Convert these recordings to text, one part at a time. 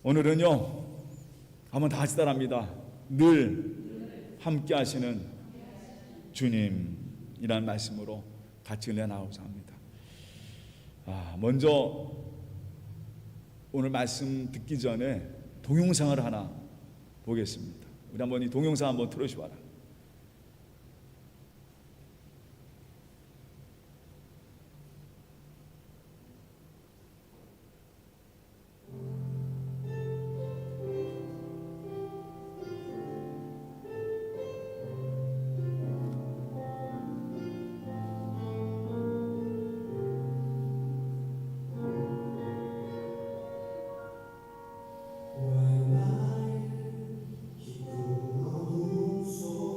오늘은요, 한번 다 같이 따라합니다. 늘 함께 하시는 주님이라는 말씀으로 같이 은혜 나누고자 합니다. 먼저 오늘 말씀 듣기 전에 동영상을 하나 보겠습니다. 우리 한번 이 동영상 한번 틀어주시기 바랍니다. 기쁨 어둠 속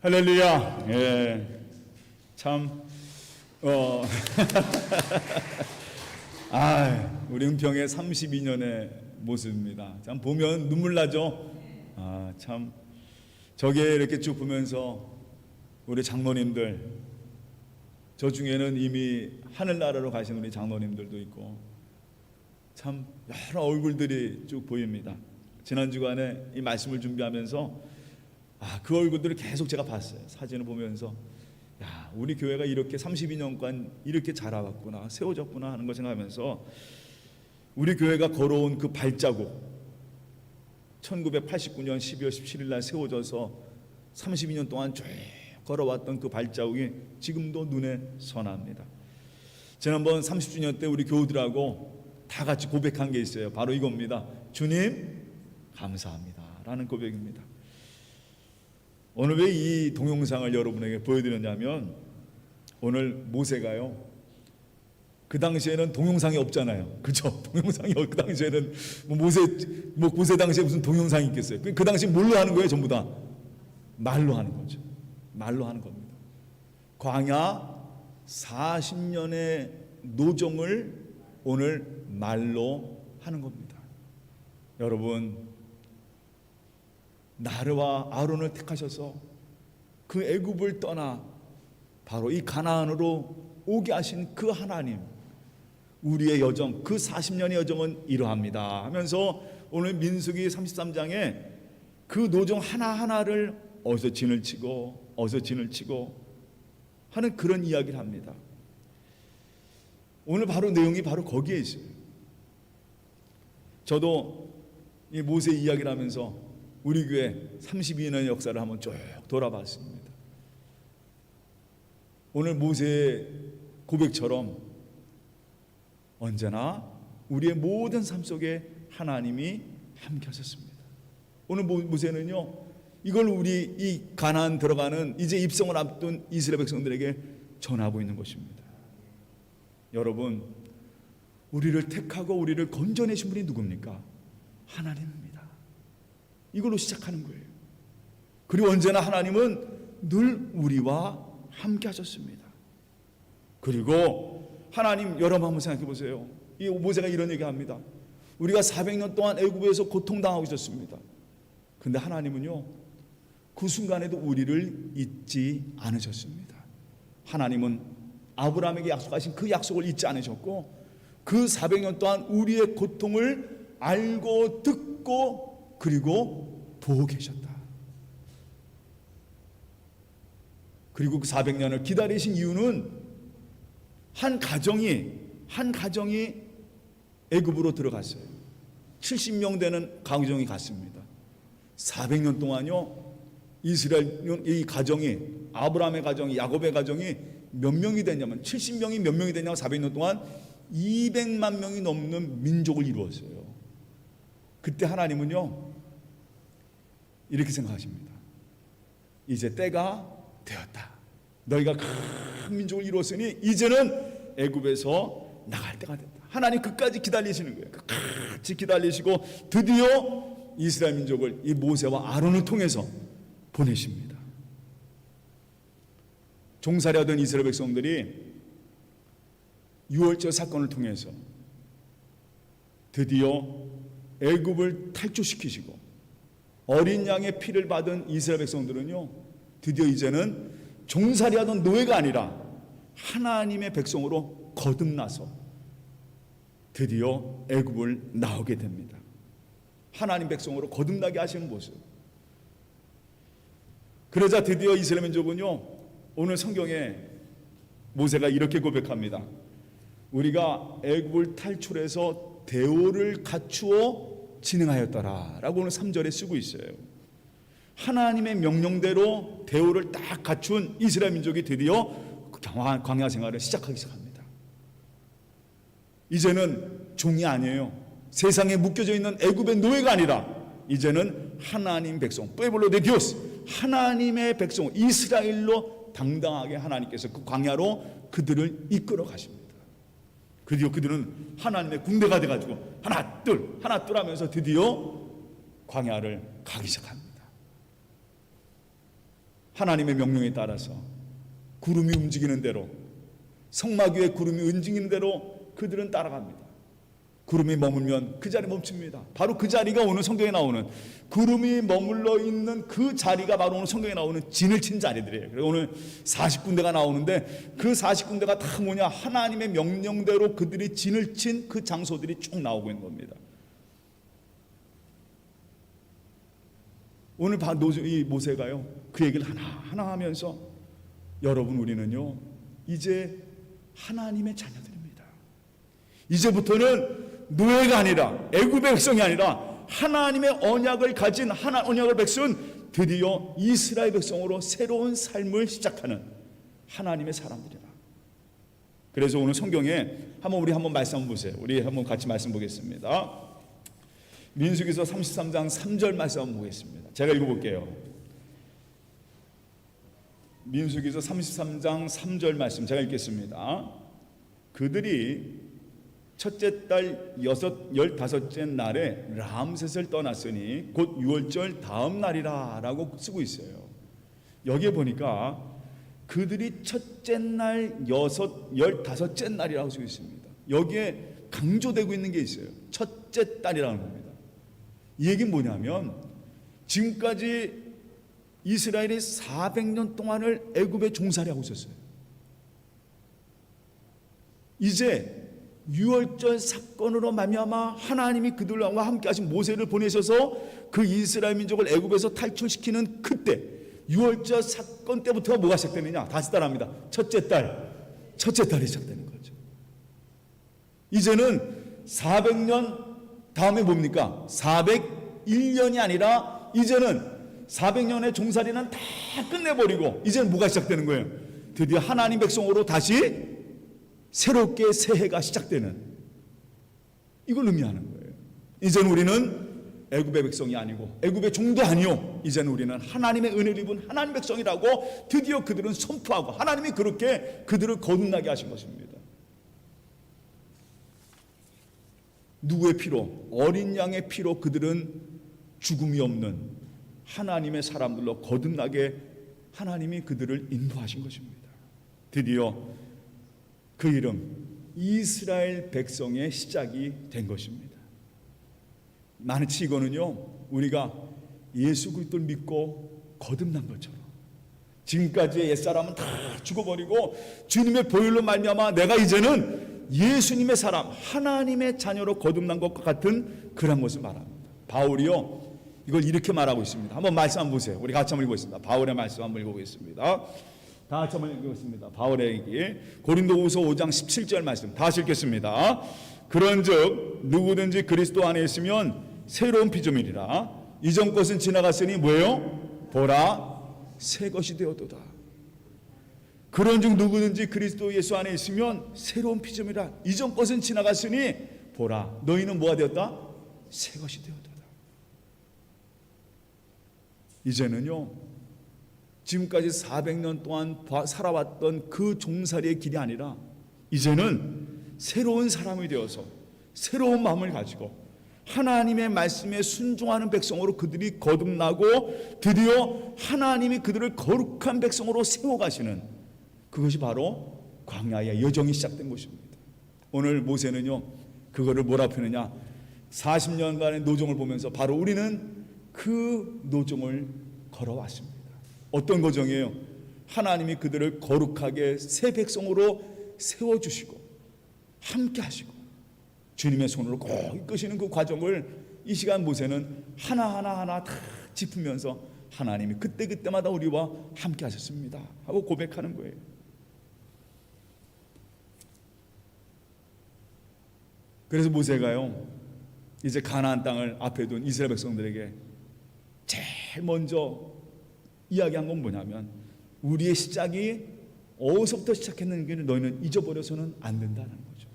할렐루야. 예. 참 우리 은평의 32년의 모습입니다. 참 보면 눈물 나죠. 참 저게 이렇게 쭉 보면서 우리 장로님들, 저 중에는 이미 하늘나라로 가신 우리 장로님들도 있고 참 여러 얼굴들이 쭉 보입니다. 지난 주간에 이 말씀을 준비하면서 그 얼굴들을 계속 제가 봤어요. 사진을 보면서 우리 교회가 이렇게 32년간 이렇게 자라왔구나, 세워졌구나 하는 걸 생각하면서 우리 교회가 걸어온 그 발자국, 1989년 12월 17일 날 세워져서 32년 동안 쭉 걸어왔던 그 발자국이 지금도 눈에 선합니다. 지난번 30주년 때 우리 교우들하고 다 같이 고백한 게 있어요. 바로 이겁니다. 주님 감사합니다 라는 고백입니다. 오늘 왜 이 동영상을 여러분에게 보여드렸냐면, 오늘 모세가요, 그 당시에는 동영상이 없잖아요. 그죠? 동영상이 그 당시에는 모세 당시에 무슨 동영상이 있겠어요? 그 당시 뭘로 하는 거예요? 전부 다 말로 하는 거죠. 말로 하는 겁니다. 광야 40년의 노정을 오늘 말로 하는 겁니다. 여러분, 나르와 아론을 택하셔서 그 애굽을 떠나 바로 이 가나안으로 오게 하신 그 하나님, 우리의 여정, 그 40년의 여정은 이러합니다 하면서 오늘 민수기 33장에 그 노정 하나하나를 어디서 진을 치고 어디서 진을 치고 하는 그런 이야기를 합니다. 오늘 바로 내용이 바로 거기에 있어요. 저도 이 모세 이야기를 하면서 우리 교회 32년의 역사를 한번 쭉 돌아봤습니다. 오늘 모세의 고백처럼 언제나 우리의 모든 삶 속에 하나님이 함께 하셨습니다. 오늘 모세는요, 이걸 우리 이 가나안 들어가는 이제 입성을 앞둔 이스라엘 백성들에게 전하고 있는 것입니다. 여러분, 우리를 택하고 우리를 건져내신 분이 누굽니까? 하나님입니다. 이걸로 시작하는 거예요. 그리고 언제나 하나님은 늘 우리와 함께 하셨습니다. 그리고 하나님, 여러분 한번 생각해 보세요. 이 모세가 이런 얘기합니다. 우리가 400년 동안 애굽에서 고통당하고 있었습니다. 근데 하나님은요, 그 순간에도 우리를 잊지 않으셨습니다. 하나님은 아브라함에게 약속하신 그 약속을 잊지 않으셨고, 그 400년 동안 우리의 고통을 알고 듣고 그리고 보고 계셨다. 그리고 그 400년을 기다리신 이유는 한 가정이 애굽으로 들어갔어요. 70명 되는 가정이 갔습니다. 400년 동안요, 이스라엘 이 가정이, 아브라함의 가정이, 야곱의 가정이 몇 명이 됐냐면, 70명이 몇 명이 됐냐면 400년 동안 200만 명이 넘는 민족을 이루었어요. 그때 하나님은요, 이렇게 생각하십니다. 이제 때가 되었다. 너희가 큰 민족을 이루었으니 이제는 애굽에서 나갈 때가 됐다. 하나님 끝까지 기다리시는 거예요. 끝까지 기다리시고 드디어 이스라엘 민족을 이 모세와 아론을 통해서 보내십니다. 종살이하던 이스라엘 백성들이 유월절 사건을 통해서 드디어 애굽을 탈출시키시고 어린 양의 피를 받은 이스라엘 백성들은요, 드디어 이제는 종살이하던 노예가 아니라 하나님의 백성으로 거듭나서 드디어 애굽을 나오게 됩니다. 하나님 백성으로 거듭나게 하시는 모습. 그러자 드디어 이스라엘 민족은요, 오늘 성경에 모세가 이렇게 고백합니다. 우리가 애굽을 탈출해서 대오를 갖추어 진행하였더라 라고 오늘 3절에 쓰고 있어요. 하나님의 명령대로 대오를 딱 갖춘 이스라엘 민족이 드디어 광야 생활을 시작하기 시작합니다. 이제는 종이 아니에요. 세상에 묶여져 있는 애굽의 노예가 아니라 이제는 하나님 백성, 뿌에볼로 데 디오스, 하나님의 백성 이스라엘로 당당하게 하나님께서 그 광야로 그들을 이끌어 가십니다. 드디어 그들은 하나님의 군대가 돼가지고 하나 둘 하면서 드디어 광야를 가기 시작합니다. 하나님의 명령에 따라서 구름이 움직이는 대로, 성막 위에 구름이 움직이는 대로 그들은 따라갑니다. 구름이 머물면 그 자리 멈춥니다. 바로 그 자리가 오늘 성경에 나오는, 구름이 머물러 있는 그 자리가 바로 오늘 성경에 나오는 진을 친 자리들이에요. 그래서 오늘 40군데가 나오는데 그 40군데가 다 뭐냐, 하나님의 명령대로 그들이 진을 친 그 장소들이 쭉 나오고 있는 겁니다. 오늘 이 모세가요, 그 얘기를 하나하나 하면서, 여러분, 우리는요 이제 하나님의 자녀들입니다. 이제부터는 노예가 아니라, 애굽의 백성이 아니라 하나님의 언약을 가진 언약의 백성은 드디어 이스라엘 백성으로 새로운 삶을 시작하는 하나님의 사람들이라. 그래서 오늘 성경에 우리 한번 말씀 한번 보세요. 우리 한번 같이 말씀 보겠습니다. 민수기서 33장 3절 말씀 한번 보겠습니다. 제가 읽어볼게요. 민수기서 33장 3절 말씀 제가 읽겠습니다. 그들이 첫째 달 15째 날에 람셋을 떠났으니 곧 6월절 다음 날이라 라고 쓰고 있어요. 여기에 보니까 그들이 첫째 날 15째 날이라고 쓰고 있습니다. 여기에 강조되고 있는 게 있어요. 첫째 달이라는 겁니다. 이 얘기는 뭐냐면, 지금까지 이스라엘이 400년 동안을 애굽에 종살이 하고 있었어요. 이제 6월절 사건으로 말미암아 하나님이 그들과 함께 하신 모세를 보내셔서 그 이스라엘 민족을 애굽에서 탈출시키는 그때, 6월절 사건 때부터 뭐가 시작되느냐? 다시 따라합니다. 첫째 달이 시작되는 거죠. 이제는 400년 다음에 뭡니까? 401년이 아니라 이제는 400년의 종살이는 다 끝내버리고 이제는 뭐가 시작되는 거예요? 드디어 하나님 백성으로 다시 새롭게 새해가 시작되는, 이걸 의미하는 거예요. 이제는 우리는 애굽의 백성이 아니고 애굽의 종도 아니요, 이제는 우리는 하나님의 은혜를 입은 하나님 백성이라고 드디어 그들은 선포하고, 하나님이 그렇게 그들을 거듭나게 하신 것입니다. 누구의 피로? 어린 양의 피로 그들은 죽음이 없는 하나님의 사람들로 거듭나게 하나님이 그들을 인도하신 것입니다. 드디어 그 이름 이스라엘 백성의 시작이 된 것입니다. 마치 이거는요, 우리가 예수 그리스도를 믿고 거듭난 것처럼, 지금까지의 옛사람은 다 죽어버리고 주님의 보혈로 말미암아 내가 이제는 예수님의 사람, 하나님의 자녀로 거듭난 것과 같은 그런 것을 말합니다. 바울이요 이걸 이렇게 말하고 있습니다. 한번 말씀 한번 보세요. 우리 같이 한번 읽어보겠습니다. 바울의 말씀 한번 읽어보겠습니다. 다 같이 한번 읽겠습니다. 바울의 얘기, 고린도후서 5장 17절 말씀 다시 읽겠습니다. 그런즉 누구든지 그리스도 안에 있으면 새로운 피조물이라, 이전 것은 지나갔으니 뭐예요? 보라 새 것이 되었도다. 그런즉 누구든지 그리스도 예수 안에 있으면 새로운 피조물이라, 이전 것은 지나갔으니 보라 너희는 뭐가 되었다? 새 것이 되었도다. 이제는요, 지금까지 400년 동안 살아왔던 그 종살이의 길이 아니라 이제는 새로운 사람이 되어서 새로운 마음을 가지고 하나님의 말씀에 순종하는 백성으로 그들이 거듭나고 드디어 하나님이 그들을 거룩한 백성으로 세워가시는, 그것이 바로 광야의 여정이 시작된 것입니다. 오늘 모세는요 그거를 뭐라 표현하냐, 40년간의 노정을 보면서 바로 우리는 그 노정을 걸어왔습니다. 어떤 과정이에요? 하나님이 그들을 거룩하게 새 백성으로 세워주시고 함께 하시고 주님의 손으로 꼭 이끄시는 그 과정을 이 시간 모세는 하나하나 다 짚으면서 하나님이 그때그때마다 우리와 함께 하셨습니다 하고 고백하는 거예요. 그래서 모세가요 이제 가나안 땅을 앞에 둔 이스라엘 백성들에게 제일 먼저 이야기한 건 뭐냐면, 우리의 시작이 어디서부터 시작했는지 너희는 잊어버려서는 안 된다는 거죠.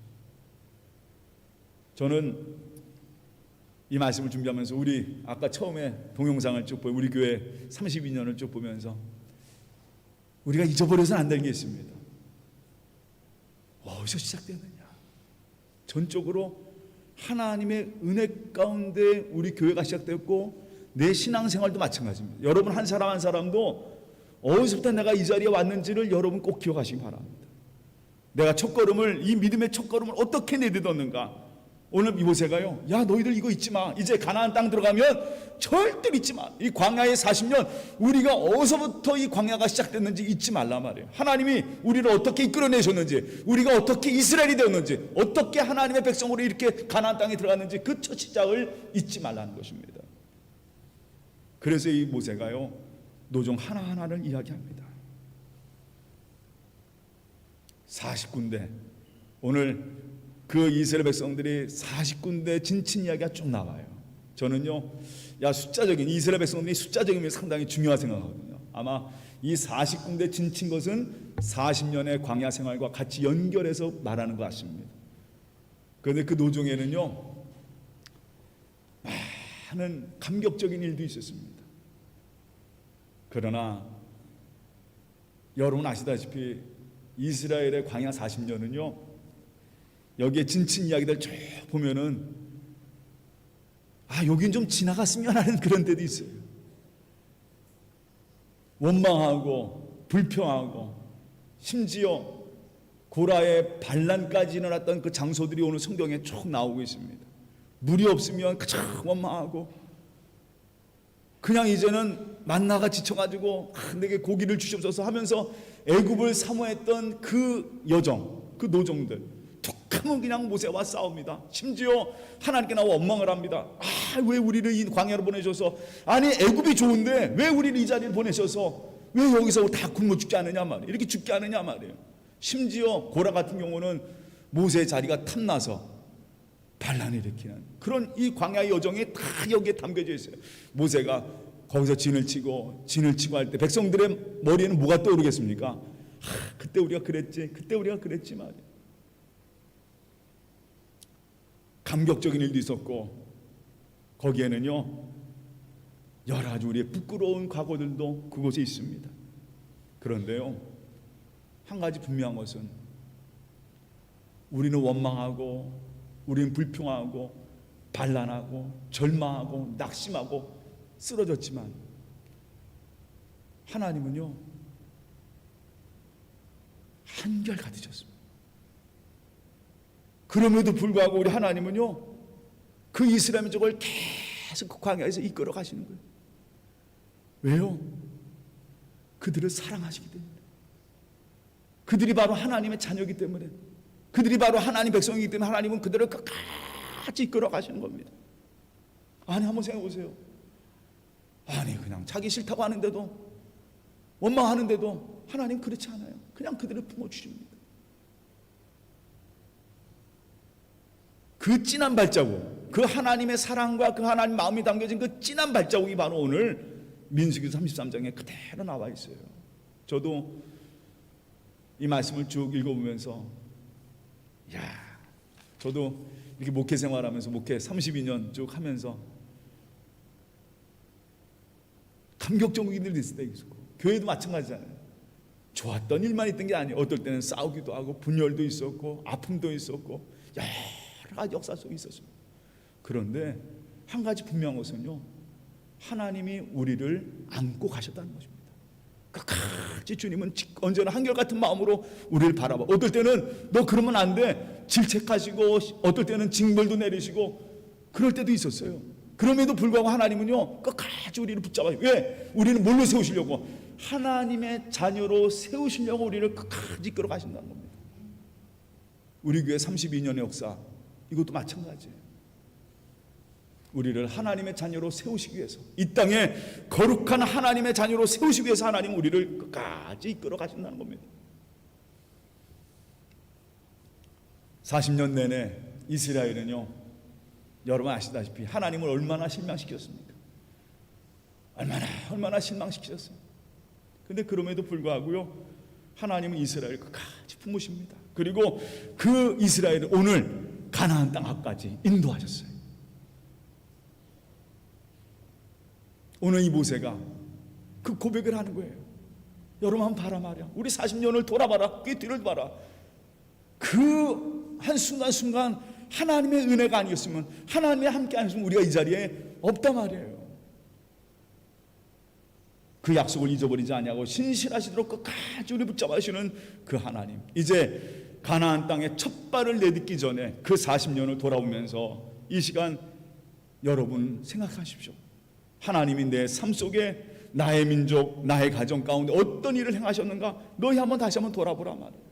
저는 이 말씀을 준비하면서 우리 아까 처음에 동영상을 쭉 보고 우리 교회 32년을 쭉 보면서 우리가 잊어버려서는 안 되는 게 있습니다. 어디서 시작되느냐? 전적으로 하나님의 은혜 가운데 우리 교회가 시작되었고 내 신앙생활도 마찬가지입니다. 여러분 한 사람 한 사람도 어디서부터 내가 이 자리에 왔는지를 여러분 꼭 기억하시기 바랍니다. 내가 첫걸음을, 이 믿음의 첫걸음을 어떻게 내딛었는가. 오늘 이 모세가요, 야 너희들 이거 잊지 마. 이제 가나안 땅 들어가면 절대 잊지 마. 이 광야의 40년 우리가 어디서부터 이 광야가 시작됐는지 잊지 말란 말이에요. 하나님이 우리를 어떻게 이끌어내셨는지, 우리가 어떻게 이스라엘이 되었는지, 어떻게 하나님의 백성으로 이렇게 가나안 땅에 들어갔는지 그 첫 시작을 잊지 말라는 것입니다. 그래서 이 모세가요 노종 하나하나를 이야기합니다. 40군데, 오늘 그 이스라엘 백성들이 40군데 진친 이야기가 쭉 나와요. 저는요, 숫자적인, 이스라엘 백성들이 숫자적인 면이 상당히 중요하다고 생각하거든요. 아마 이 40군데 진친 것은 40년의 광야 생활과 같이 연결해서 말하는 것 같습니다. 그런데 그 노종에는요 많은 감격적인 일도 있었습니다. 그러나 여러분 아시다시피 이스라엘의 광야 40년은요 여기에 진친 이야기들 쭉 보면은 여긴 좀 지나갔으면 하는 그런 데도 있어요. 원망하고 불평하고 심지어 고라의 반란까지 일어났던 그 장소들이 오늘 성경에 쭉 나오고 있습니다. 물이 없으면 가장 원망하고 그냥 이제는 만나가 지쳐가지고 내게 고기를 주시옵소서 하면서 애굽을 사모했던 그 여정, 그 노정들 툭하면 그냥 모세와 싸웁니다. 심지어 하나님께 나와 원망을 합니다. 왜 우리를 이 광야로 보내셔서, 아니 애굽이 좋은데 왜 우리를 이 자리에 보내셔서 왜 여기서 다 굶어 죽지 않느냐 말이에요. 이렇게 죽게 하느냐 말이에요. 심지어 고라 같은 경우는 모세의 자리가 탐나서 반란을 일으키는 그런 이 광야의 여정이 다 여기에 담겨져 있어요. 모세가 거기서 진을 치고 할 때 백성들의 머리에는 뭐가 떠오르겠습니까? 그때 우리가 그랬지, 그때 우리가 그랬지 말이에요. 감격적인 일도 있었고 거기에는요 여러 가지 우리의 부끄러운 과거들도 그곳에 있습니다. 그런데요 한 가지 분명한 것은 우리는 원망하고 우리는 불평하고 반란하고 절망하고 낙심하고 쓰러졌지만 하나님은요 한결같으셨습니다. 그럼에도 불구하고 우리 하나님은요 그 이스라엘 민족을 계속 그 광야에서 이끌어 가시는 거예요. 왜요? 그들을 사랑하시기 때문에, 그들이 바로 하나님의 자녀이기 때문에, 그들이 바로 하나님 백성이기 때문에 하나님은 그들을 끝까지 이끌어 가시는 겁니다. 아니 한번 생각해 보세요. 아니 그냥 자기 싫다고 하는데도, 원망하는데도 하나님 그렇지 않아요. 그냥 그들을 품어주십니다. 그 진한 발자국, 그 하나님의 사랑과 그 하나님 마음이 담겨진 그 진한 발자국이 바로 오늘 민수기 33장에 그대로 나와 있어요. 저도 이 말씀을 쭉 읽어보면서 저도 이렇게 목회 생활하면서 목회 32년 쭉 하면서 감격적인 일들이 있을 때 있었고, 교회도 마찬가지잖아요. 좋았던 일만 있던 게 아니에요. 어떨 때는 싸우기도 하고 분열도 있었고 아픔도 있었고 여러 가지 역사 속에 있었습니다. 그런데 한 가지 분명한 것은요, 하나님이 우리를 안고 가셨다는 것입니다. 끝까지 주님은 언제나 한결같은 마음으로 우리를 바라봐. 어떨 때는 너 그러면 안 돼 질책하시고, 어떨 때는 징벌도 내리시고 그럴 때도 있었어요. 그럼에도 불구하고 하나님은요 끝까지 우리를 붙잡아요. 왜? 우리는 뭘로 세우시려고? 하나님의 자녀로 세우시려고 우리를 끝까지 이끌어 가신다는 겁니다. 우리 교회 32년의 역사, 이것도 마찬가지예요. 우리를 하나님의 자녀로 세우시기 위해서, 이 땅에 거룩한 하나님의 자녀로 세우시기 위해서 하나님은 우리를 끝까지 이끌어 가신다는 겁니다. 40년 내내 이스라엘은요, 여러분 아시다시피 하나님을 얼마나 실망시켰습니까? 얼마나 실망시키셨어요. 근데 그럼에도 불구하고요, 하나님은 이스라엘을 끝까지 품으십니다. 그리고 그 이스라엘을 오늘 가나안 땅 앞까지 인도하셨어요. 오늘 이 모세가 그 고백을 하는 거예요. 여러분 한번 봐라 말이야. 우리 40년을 돌아봐라. 그 뒤를 봐라. 그 한 순간순간 하나님의 은혜가 아니었으면, 하나님의 함께 안 했으면 우리가 이 자리에 없단 말이에요. 그 약속을 잊어버리지 아니하고 신실하시도록 끝까지 우리 붙잡아 주시는 그 하나님, 이제 가나안 땅에 첫 발을 내딛기 전에 그 40년을 돌아보면서 이 시간 여러분 생각하십시오. 하나님이 내 삶 속에 나의 민족, 나의 가정 가운데 어떤 일을 행하셨는가 너희 다시 한번 돌아보라 말이에요.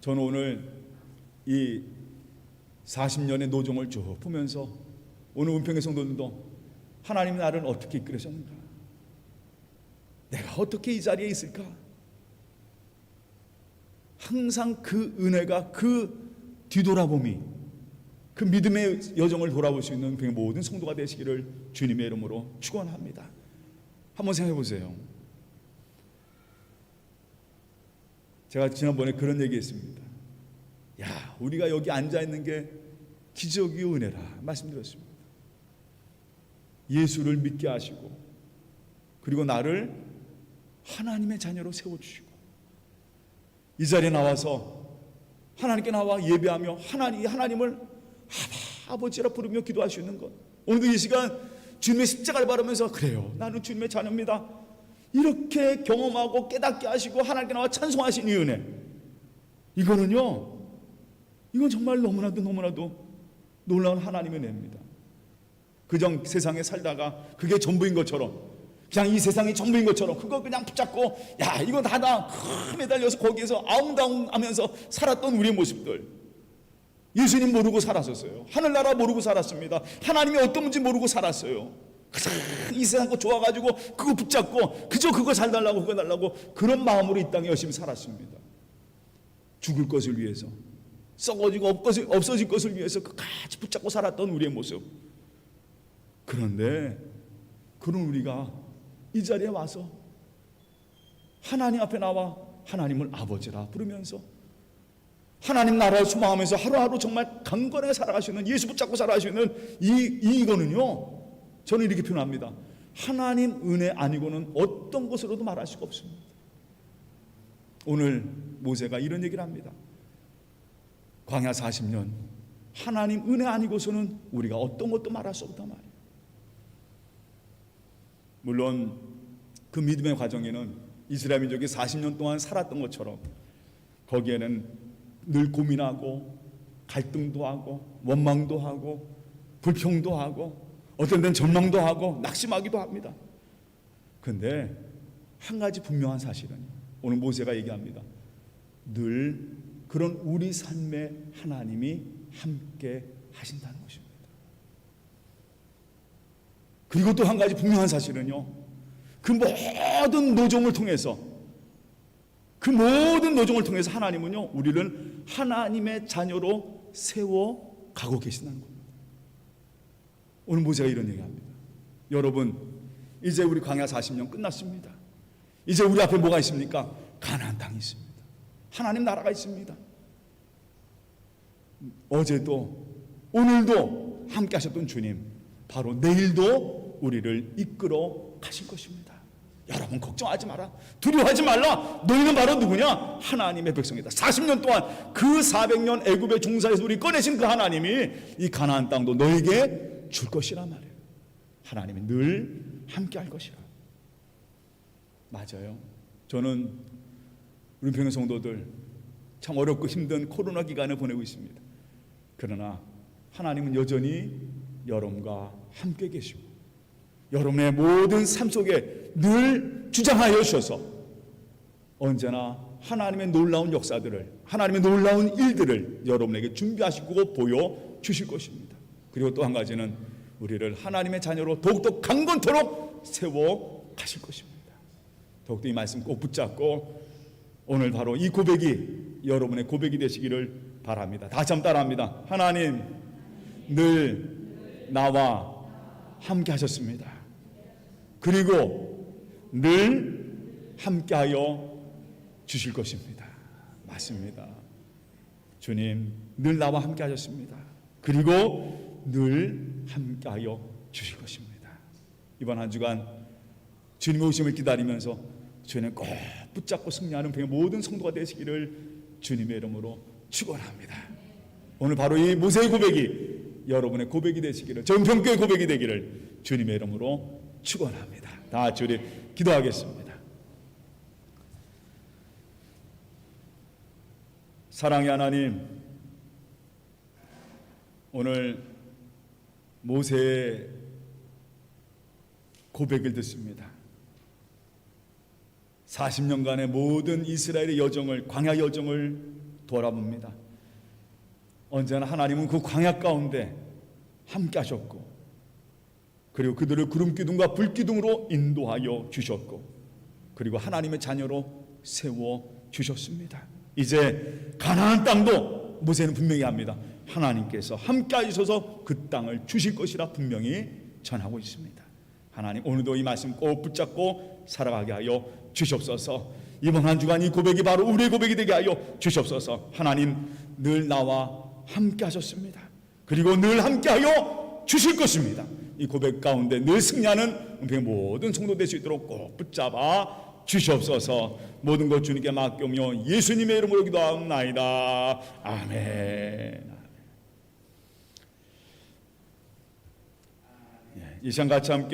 저는 오늘 이 40년의 노정을 쭉 보면서 오늘 은평의 성도들도 하나님이 나를 어떻게 이끌으셨는가, 내가 어떻게 이 자리에 있을까, 항상 그 은혜가, 그 뒤돌아봄이, 그 믿음의 여정을 돌아볼 수 있는 모든 성도가 되시기를 주님의 이름으로 축원합니다. 한번 생각해 보세요. 제가 지난번에 그런 얘기했습니다. 야, 우리가 여기 앉아 있는 게 기적의 은혜라 말씀드렸습니다. 예수를 믿게 하시고 그리고 나를 하나님의 자녀로 세워주시고 이 자리에 나와서 하나님께 나와 예배하며 하나님을 아버지라 부르며 기도할 수 있는 것, 오늘도 이 시간 주님의 십자가를 바라면서 그래요, 나는 주님의 자녀입니다, 이렇게 경험하고 깨닫게 하시고 하나님께 나와 찬송하신 이 은혜, 이거는요, 이건 정말 너무나도 놀라운 하나님의 은혜입니다. 그냥 세상에 살다가 그게 전부인 것처럼, 그냥 이 세상이 전부인 것처럼 그거 그냥 붙잡고 야 이거 다다 매달려서 거기에서 아웅다웅 하면서 살았던 우리의 모습들, 예수님 모르고 살았었어요. 하늘나라 모르고 살았습니다. 하나님이 어떤 분인지 모르고 살았어요. 이 세상 거 좋아가지고 그거 붙잡고 그저 그거 잘 달라고 그거 달라고 그런 마음으로 이 땅에 열심히 살았습니다. 죽을 것을 위해서, 썩어지고 없어질 것을 위해서 끝까지 붙잡고 살았던 우리의 모습. 그런데 그런 우리가 이 자리에 와서 하나님 앞에 나와 하나님을 아버지라 부르면서 하나님 나라를 소망하면서 하루하루 정말 강건하게 살아가시는, 예수 붙잡고 살아가시는 이거는요, 저는 이렇게 표현합니다. 하나님 은혜 아니고는 어떤 것으로도 말할 수가 없습니다. 오늘 모세가 이런 얘기를 합니다. 광야 40년 하나님 은혜 아니고서는 우리가 어떤 것도 말할 수 없단 말이에요. 물론 그 믿음의 과정에는 이스라엘 민족이 40년 동안 살았던 것처럼 거기에는 늘 고민하고 갈등도 하고 원망도 하고 불평도 하고 어떤 데는 전망도 하고 낙심하기도 합니다. 그런데 한 가지 분명한 사실은 오늘 모세가 얘기합니다. 늘 그런 우리 삶에 하나님이 함께 하신다는 것입니다. 그리고 또 한 가지 분명한 사실은요, 그 모든 노정을 통해서 하나님은요 우리를 하나님의 자녀로 세워 가고 계신다는 겁니다. 오늘 모세가 이런 얘기합니다. 여러분, 이제 우리 광야 40년 끝났습니다. 이제 우리 앞에 뭐가 있습니까? 가나안 땅이 있습니다. 하나님 나라가 있습니다. 어제도 오늘도 함께 하셨던 주님, 바로 내일도 우리를 이끌어 가실 것입니다. 여러분 걱정하지 마라, 두려워하지 말라. 너희는 바로 누구냐? 하나님의 백성이다. 40년 동안 그 400년 애굽의 종살이에서 우리 꺼내신 그 하나님이 이 가나안 땅도 너에게 줄 것이란 말이에요. 하나님이 늘 함께 할 것이라. 맞아요. 저는 우리 평양 성도들 참 어렵고 힘든 코로나 기간을 보내고 있습니다. 그러나 하나님은 여전히 여러분과 함께 계시고 여러분의 모든 삶 속에 늘 주장하여 주셔서 언제나 하나님의 놀라운 역사들을, 하나님의 놀라운 일들을 여러분에게 준비하시고 보여주실 것입니다. 그리고 또 한 가지는 우리를 하나님의 자녀로 더욱더 강건토록 세워 가실 것입니다. 더욱더 이 말씀 꼭 붙잡고 오늘 바로 이 고백이 여러분의 고백이 되시기를 바랍니다. 다시 한번 따라합니다. 하나님 늘 나와 함께 하셨습니다. 그리고 늘 함께하여 주실 것입니다. 맞습니다. 주님 늘 나와 함께 하셨습니다. 그리고 늘 함께하여 주실 것입니다. 이번 한 주간 주님의 오심을 기다리면서 주님 꼭 붙잡고 승리하는 모든 성도가 되시기를 주님의 이름으로 축원합니다. 오늘 바로 이 모세의 고백이 여러분의 고백이 되시기를, 전평교의 고백이 되기를 주님의 이름으로 축원합니다. 다 같이 우리 기도하겠습니다. 사랑의 하나님, 오늘 모세의 고백을 듣습니다. 40년간의 모든 이스라엘의 여정을, 광야 여정을 돌아봅니다. 언제나 하나님은 그 광야 가운데 함께 하셨고, 그리고 그들을 구름 기둥과 불 기둥으로 인도하여 주셨고, 그리고 하나님의 자녀로 세워 주셨습니다. 이제 가나안 땅도 모세는 분명히 합니다. 하나님께서 함께 하셔서 그 땅을 주실 것이라 분명히 전하고 있습니다. 하나님, 오늘도 이 말씀 꼭 붙잡고 살아가게 하여 주시옵소서. 이번 한 주간 이 고백이 바로 우리의 고백이 되게 하여 주시옵소서. 하나님, 늘 나와 함께 하셨습니다. 그리고 늘 함께 하여 주실 것입니다. 이 고백 가운데 늘 승리하는 은평의 모든 성도 될 수 있도록 꼭 붙잡아 주시옵소서. 모든 것 주님께 맡기며 예수님의 이름으로 기도하옵나이다. 아멘. 이 시간 같이 함께